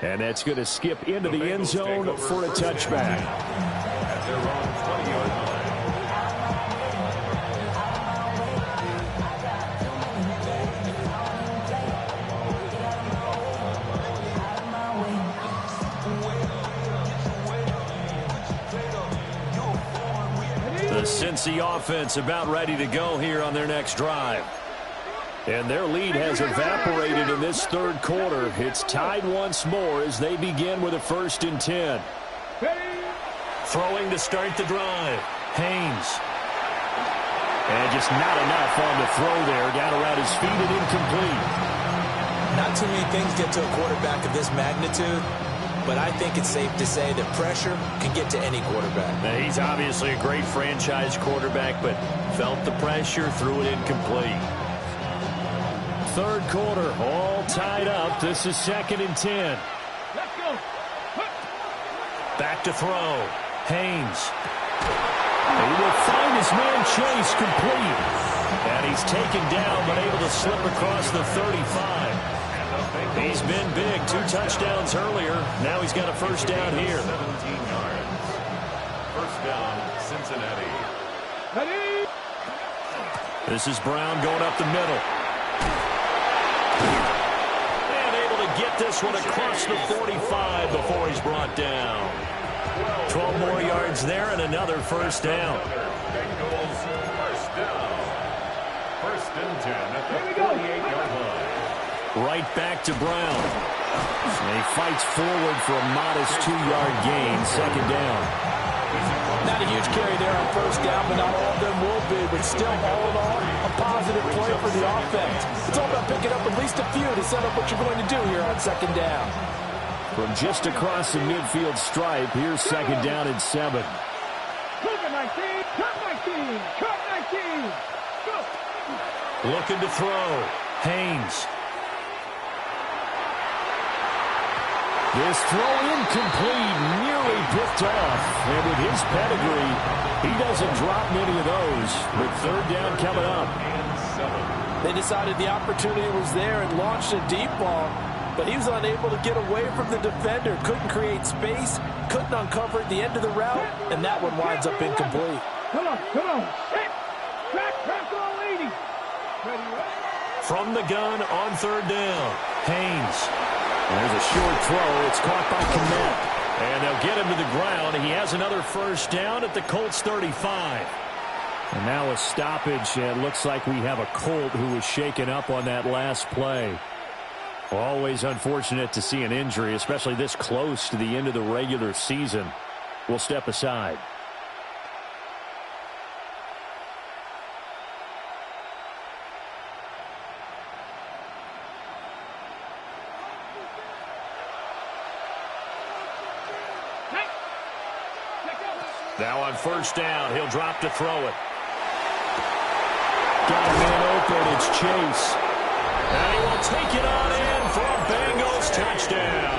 And that's going to skip into the end zone for a touchback. At their own 20-yard line. The Cincy offense about ready to go here on their next drive. And their lead has evaporated in this 3rd quarter. It's tied once more as they begin with a 1st and 10. Throwing to start the drive. Haynes. And just not enough on the throw there. Down around his feet and incomplete. Not too many things get to a quarterback of this magnitude but I think it's safe to say that pressure can get to any quarterback. Now, he's obviously a great franchise quarterback, but felt the pressure, threw it incomplete. Third quarter, all tied up. This is 2nd and 10. Let's go. Back to throw. Haynes. He will find his man Chase complete. And he's taken down, but able to slip across the 35. He's been big. 2 touchdowns earlier. Now he's got a first down here. 17 yards. First down, Cincinnati. Ready? This is Brown going up the middle. And able to get this one across the 45 before he's brought down. 12 more yards there and another first down. Bengals first down. First and 10 at the 48-yard line. Right back to Brown. And he fights forward for a modest 2-yard gain. Second down. Not a huge carry there on first down, but not all of them will be. But still, all in all, a positive play for the offense. It's all about picking up at least a few to set up what you're going to do here on second down. From just across the midfield stripe, here's second down and 7. Cut 19. Cut 19. Cut 19. Go. Looking to throw. Haynes. This throw incomplete, nearly picked off. And with his pedigree, he doesn't drop many of those. With third down coming up. They decided the opportunity was there and launched a deep ball, but he was unable to get away from the defender. Couldn't create space, couldn't uncover at the end of the route, and that one winds up incomplete. Come on. Come on. Hit. Track on leading. Ready, From the gun on third down. Haynes. There's a short throw. It's caught by Kmet. And they'll get him to the ground. He has another first down at the Colts 35. And now a stoppage. It looks like we have a Colt who was shaken up on that last play. Always unfortunate to see an injury, especially this close to the end of the regular season. We'll step aside. Now on first down, he'll drop to throw it. Got a man open, it's Chase. And he will take it on in for a Bengals touchdown.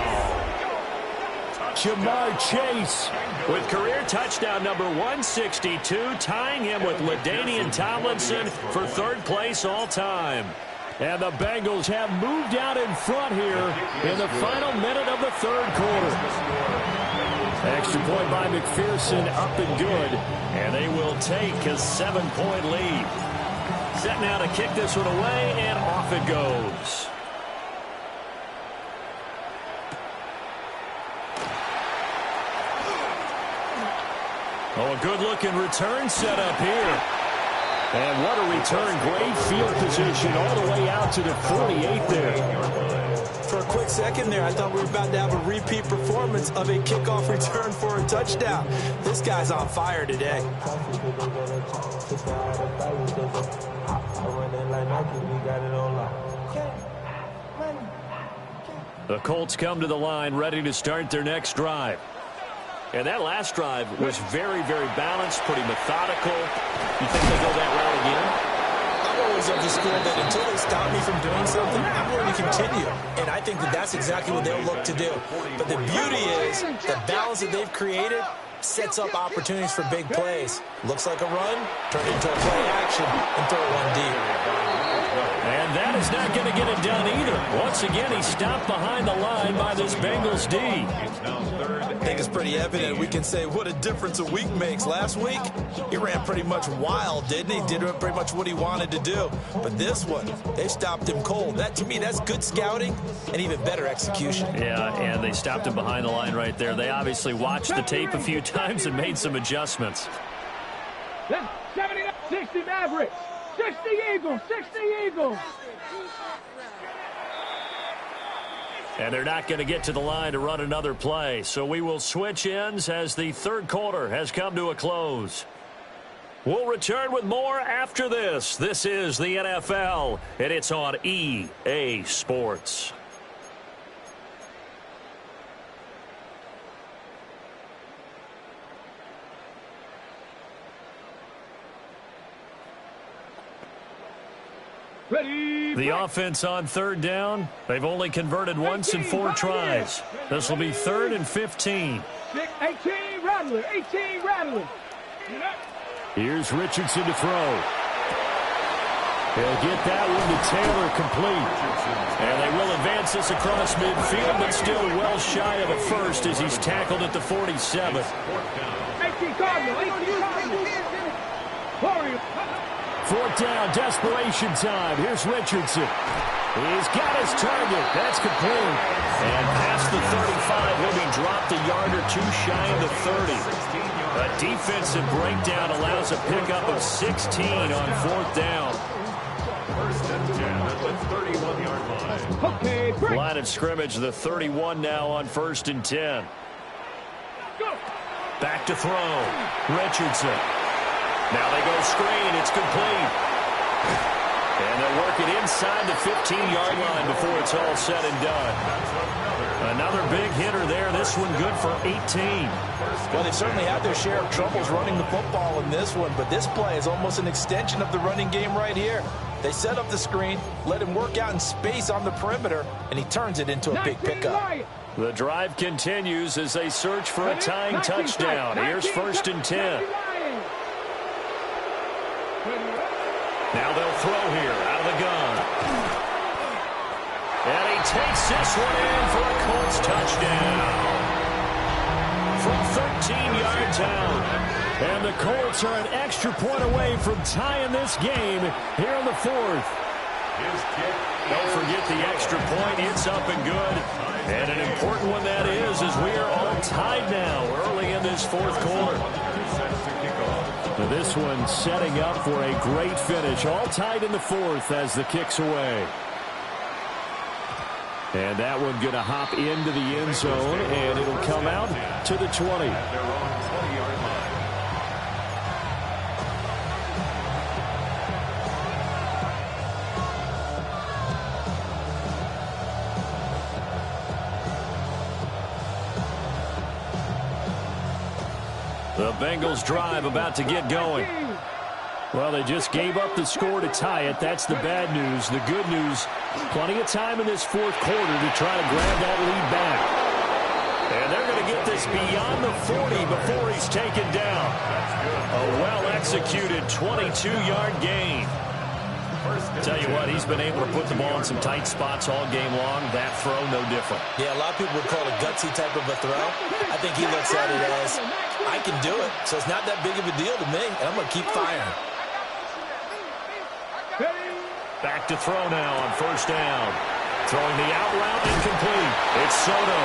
Jamar Chase with career touchdown number 162, tying him with LaDainian Tomlinson for third place all time. And the Bengals have moved out in front here in the final minute of the third quarter. Extra point by McPherson, up and good. And they will take a 7-point lead. Set now to kick this one away, and off it goes. Oh, a good-looking return set up here. And what a return. Great field position all the way out to the 48 there. For a quick second there, I thought we were about to have a repeat performance of a kickoff return for a touchdown. This guy's on fire today. The Colts come to the line ready to start their next drive. And that last drive was very, very balanced, pretty methodical. You think they go that route again? I'm always of the school that until they stop me from doing something, I'm going to continue. And I think that that's exactly what they'll look to do. But the beauty is the balance that they've created sets up opportunities for big plays. Looks like a run, turn it into a play action, and throw one deep. And that is not going to get it done either. Once again, he's stopped behind the line by this Bengals D. I think it's pretty evident. We can say what a difference a week makes. Last week, he ran pretty much wild, didn't he? Did pretty much what he wanted to do. But this one, they stopped him cold. That, to me, that's good scouting and even better execution. Yeah, and they stopped him behind the line right there. They obviously watched the tape a few times and made some adjustments. 79, 60 Mavericks, 60 Eagles, 60 Eagles. And they're not going to get to the line to run another play. So we will switch ends as the third quarter has come to a close. We'll return with more after this. This is the NFL, and it's on EA Sports. The offense on third down. They've only converted once in 4 tries. This will be 3rd and 15. 18 Rattler. 18 Rattler. Here's Richardson to throw. He'll get that one to Taylor complete. And they will advance this across midfield, but still well shy of a first as he's tackled at the 47. 18 Cardinal. 18 Cardinal. 4th down, desperation time. Here's Richardson. He's got his target. That's complete. And past the 35, he'll be dropped a yard or 2 shy of the 30. A defensive breakdown allows a pickup of 16 on 4th down. 1st and 10 at the 31-yard line. Okay, break. Line of scrimmage, the 31 now on 1st and 10. Go. Back to throw. Richardson. Now they go screen. It's complete. And they'll work it inside the 15-yard line before it's all said and done. Another big hitter there. This one good for 18. Well, they certainly had their share of troubles running the football in this one, but this play is almost an extension of the running game right here. They set up the screen, let him work out in space on the perimeter, and he turns it into a big pickup. The drive continues as they search for a tying touchdown. Here's 1st and 10. Now they'll throw here out of the gun. And he takes this one in for a Colts touchdown. From 13 yards out. And the Colts are an extra point away from tying this game here in the 4th. Don't forget the extra point. It's up and good. And an important one that is, as we are all tied now early in this 4th quarter. This one setting up for a great finish. All tied in the 4th as the kick's away. And that one going to hop into the end zone, and it'll come out to the 20. The Bengals drive about to get going. Well, they just gave up the score to tie it. That's the bad news. The good news, plenty of time in this 4th quarter to try to grab that lead back. And they're going to get this beyond the 40 before he's taken down. A well-executed 22-yard gain. Tell you what, he's been able to put the ball in some tight spots all game long. That throw, no different. Yeah, a lot of people would call it a gutsy type of a throw. I think he looks at it as, I can do it, so it's not that big of a deal to me, and I'm going to keep firing. Back to throw now on 1st down. Throwing the out route, incomplete. It's Soto.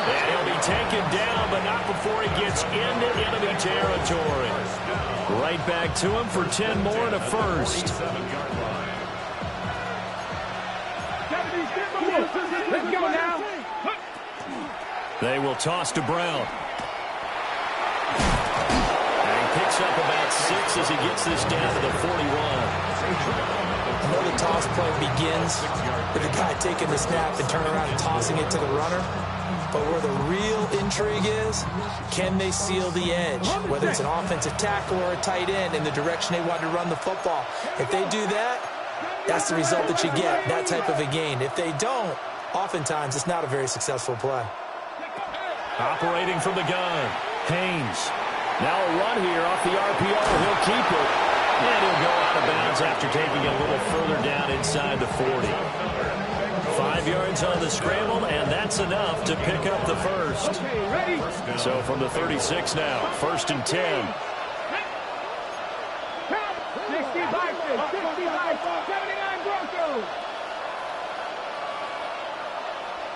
And he'll be taken down, but not before he gets into enemy territory. Right back to him for 10 more and a first. Let's go now. They will toss to Brown. And he picks up about 6 as he gets this down to the 41. I know the toss play begins with the guy taking the snap and turning around and tossing it to the runner. But where the real intrigue is, can they seal the edge? Whether it's an offensive tackle or a tight end in the direction they want to run the football. If they do that, that's the result that you get, that type of a gain. If they don't, oftentimes it's not a very successful play. Operating from the gun, Haynes. Now a run here off the RPO. He'll keep it. And he'll go out of bounds after taking it a little further down inside the 40. 5 yards on the scramble, and that's enough to pick up the first. So from the 36 now, 1st and 10. 65, 79 Broncos.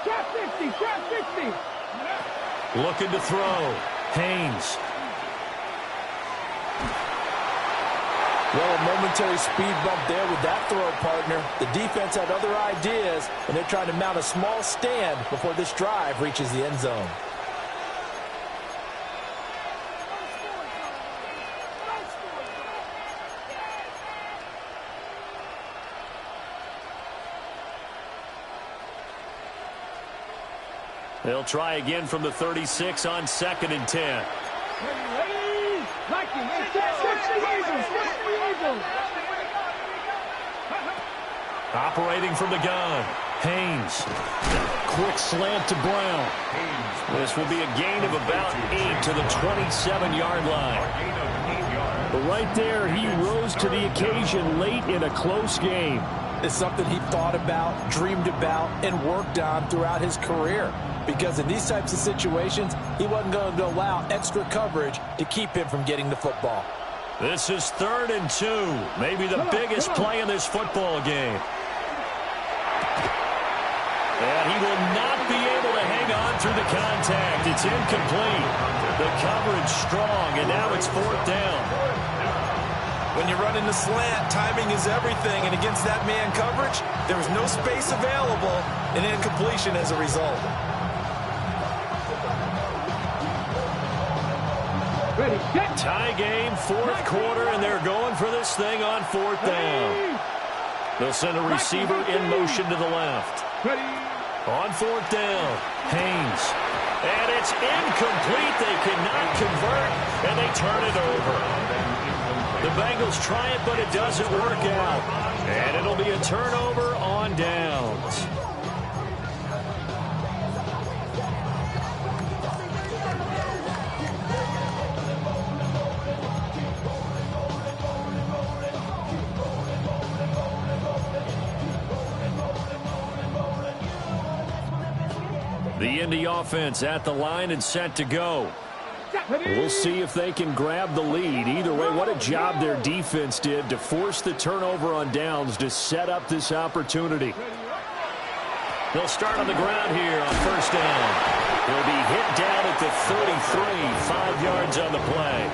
Trap 50, trap 50. Looking to throw. Haynes. Well, a momentary speed bump there with that throw, partner. The defense had other ideas, and they're trying to mount a small stand before this drive reaches the end zone. They'll try again from the 36 on 2nd and 10. Operating from the gun. Haynes. Quick slant to Brown. This will be a gain of about 8 to the 27-yard line. But right there, he rose to the occasion late in a close game. It's something he thought about, dreamed about, and worked on throughout his career. Because in these types of situations, he wasn't going to allow extra coverage to keep him from getting the football. This is 3rd and 2. Maybe the biggest play in this football game. And he will not be able to hang on through the contact. It's incomplete. The coverage strong, and now it's 4th down. When you run in the slant, timing is everything, and against that man coverage, there was no space available, and incompletion as a result. Ready, set. Tie game, 4th quarter, and they're going for this thing on 4th down. They'll send a receiver in motion to the left. Ready. On 4th down, Haynes. And it's incomplete. They cannot convert, and they turn it over. The Bengals try it, but it doesn't work out. And it'll be a turnover on downs. The Indy offense at the line and set to go. We'll see if they can grab the lead. Either way, what a job their defense did to force the turnover on downs to set up this opportunity. They'll start on the ground here on 1st down. They'll be hit down at the 33, 5 yards on the play.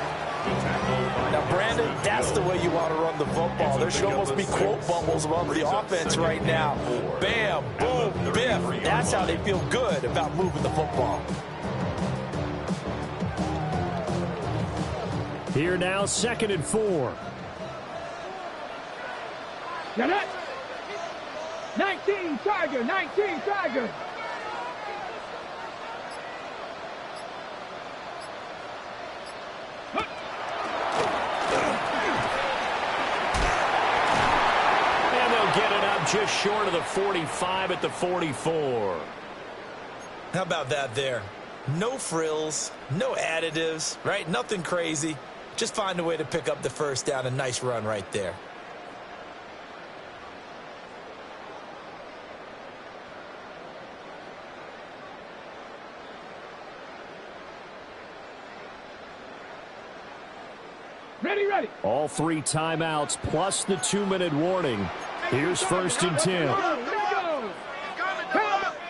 Now, Brandon, that's the way you want to run the football. There should almost be quote bubbles above the offense right now. Bam, boom, biff. That's how they feel good about moving the football. Here now, 2nd and 4. Get it. 19 Tiger, 19 Tiger. Just short of the 45 at the 44. How about that there? No frills, no additives, right? Nothing crazy. Just find a way to pick up the 1st down. A nice run right there. Ready, ready. All 3 timeouts plus the 2-minute warning. Here's 1st and 10. Go.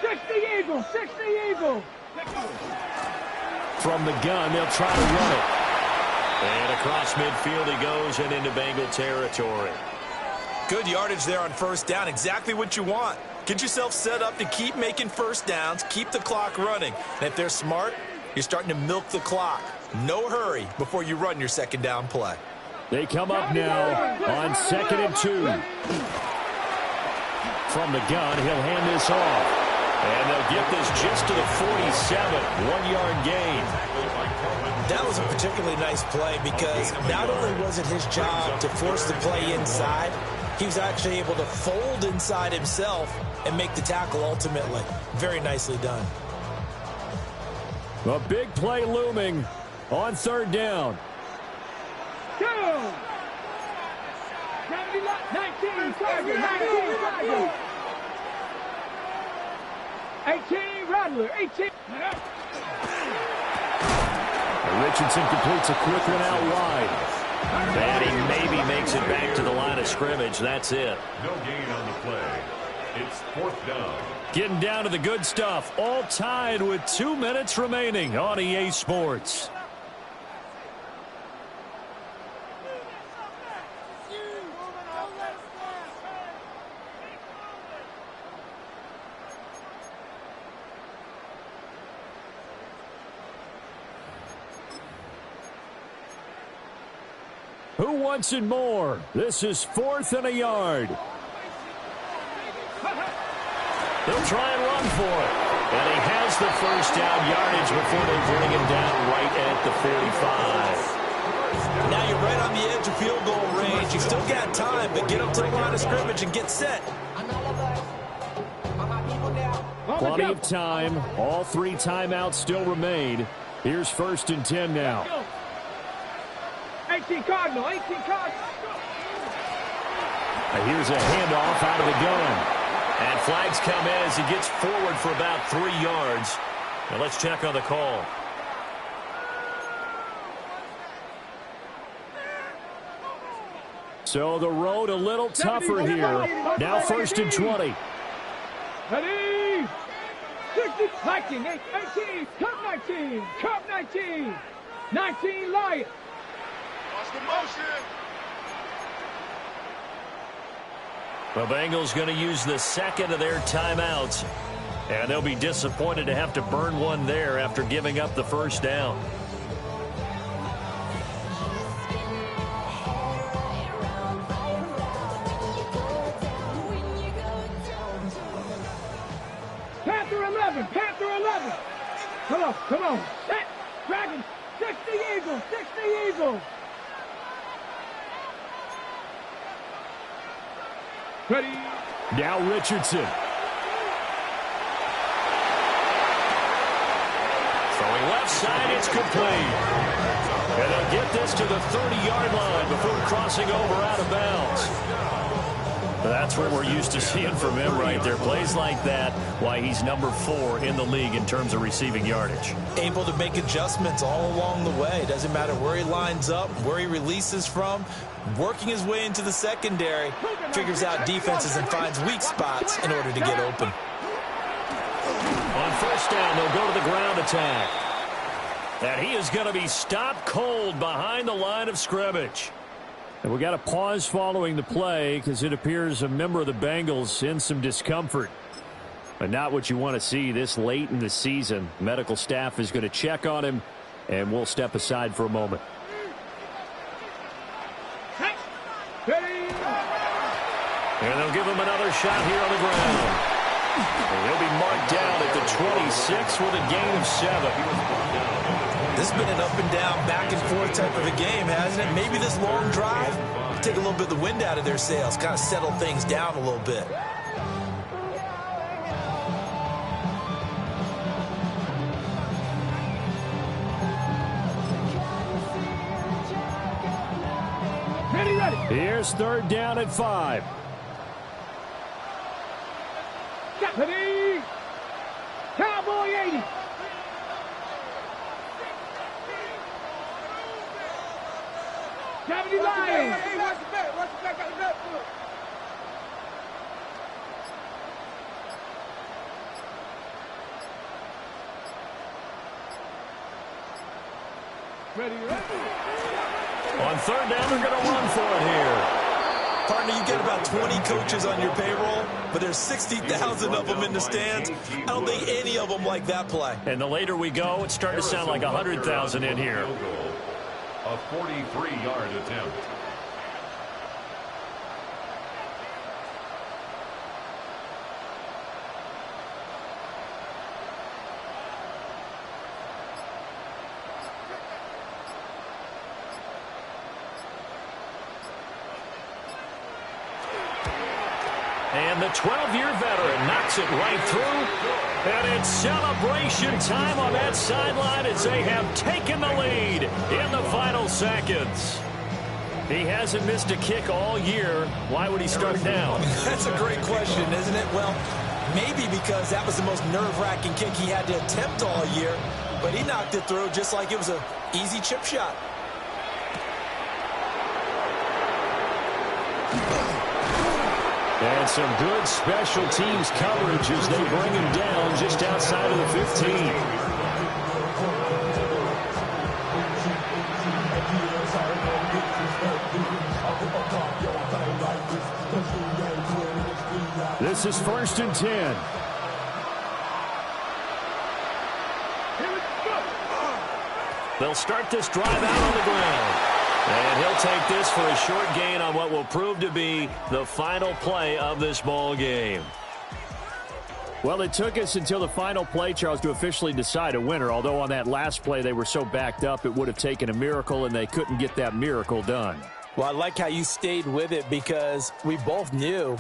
60 Eagles, 60 Eagles. From the gun, they'll try to run it. And across midfield he goes and into Bengal territory. Good yardage there on 1st down. Exactly what you want. Get yourself set up to keep making 1st downs, keep the clock running. And if they're smart, you're starting to milk the clock. No hurry before you run your 2nd down play. They come up now on 2nd and 2. From the gun, he'll hand this off. And they'll get this just to the 47, 1-yard gain. That was a particularly nice play because not only was it his job to force the play inside, he was actually able to fold inside himself and make the tackle ultimately. Very nicely done. A big play looming on 3rd down. Go! 19 Tiger, 19 Tiger. 18 Rattler, 18. Richardson completes a quick one out wide. And he maybe makes it back to the line of scrimmage. That's it. No gain on the play. It's 4th down. Getting down to the good stuff. All tied with 2 minutes remaining on EA Sports. Who wants it more? This is 4th and a yard. They'll try and run for it. And he has the 1st down yardage before they bring him down right at the 45. Now you're right on the edge of field goal range. You still got time, but get up to the line of scrimmage and get set. Plenty of time. All 3 timeouts still remain. Here's 1st and 10 now. 18 Cardinal, 18 Cardinal. Here's a handoff out of the gun. And flags come in as he gets forward for about 3 yards. Now let's check on the call. So the road a little tougher here. Now 1st and 20. Ready? 60, 19, 18, Cup 19, Cup 19, 19 Lions. Watch the motion. The Bengals going to use the 2nd of their timeouts. And they'll be disappointed to have to burn one there after giving up the 1st down. Panther 11, Panther 11. Come on. Set. Dragons, 60 Eagles, 60 Eagles. Ready. Now Richardson. Throwing left side, it's complete. And they'll get this to the 30-yard line before crossing over out of bounds. That's what we're used to seeing from him right there. Plays like that, why he's number 4 in the league in terms of receiving yardage. Able to make adjustments all along the way. Doesn't matter where he lines up, where he releases from. Working his way into the secondary. Figures out defenses and finds weak spots in order to get open. On 1st down, they'll go to the ground attack. And he is going to be stopped cold behind the line of scrimmage. And we got a pause following the play because it appears a member of the Bengals in some discomfort. But not what you want to see this late in the season. Medical staff is going to check on him, and we'll step aside for a moment. And they'll give him another shot here on the ground. And he'll be marked down at the 26 with a gain of 7. This has been an up and down, back and forth type of a game, hasn't it? Maybe this long drive take a little bit of the wind out of their sails, kind of settle things down a little bit. Ready. Here's 3rd down at 5. Ready. Cowboy 80. Gravity Lions. Hey, watch the back. Watch the back. Got the back foot. Ready. On 3rd down, they're going to run for it here. Partner, you get about 20 coaches on your payroll, but there's 60,000 of them in the stands. I don't think any of them like that play. And the later we go, it's starting to sound like 100,000 in here. A 43-yard attempt. And the 12-year veteran knocks it right through. And it's celebration time on that sideline as they have taken the lead in the final seconds. He hasn't missed a kick all year. Why would he start now? That's a great question, isn't it? Well, maybe because that was the most nerve-wracking kick he had to attempt all year. But he knocked it through just like it was an easy chip shot. And some good special teams coverage as they bring him down just outside of the 15. This is 1st and 10. They'll start this drive out on the ground. And he'll take this for a short gain on what will prove to be the final play of this ball game. Well, it took us until the final play, Charles, to officially decide a winner, although on that last play they were so backed up it would have taken a miracle, and they couldn't get that miracle done. Well, I like how you stayed with it because we both knew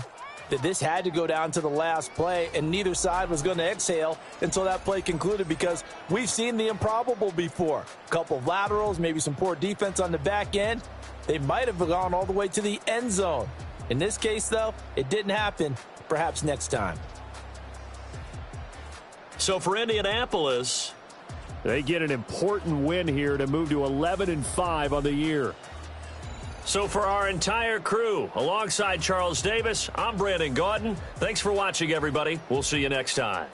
that this had to go down to the last play, and neither side was going to exhale until that play concluded, because we've seen the improbable before. A couple of laterals, maybe some poor defense on the back end. They might have gone all the way to the end zone. In this case, though, it didn't happen. Perhaps next time. So for Indianapolis, they get an important win here to move to 11-5 on the year. So for our entire crew, alongside Charles Davis, I'm Brandon Gaudin. Thanks for watching, everybody. We'll see you next time.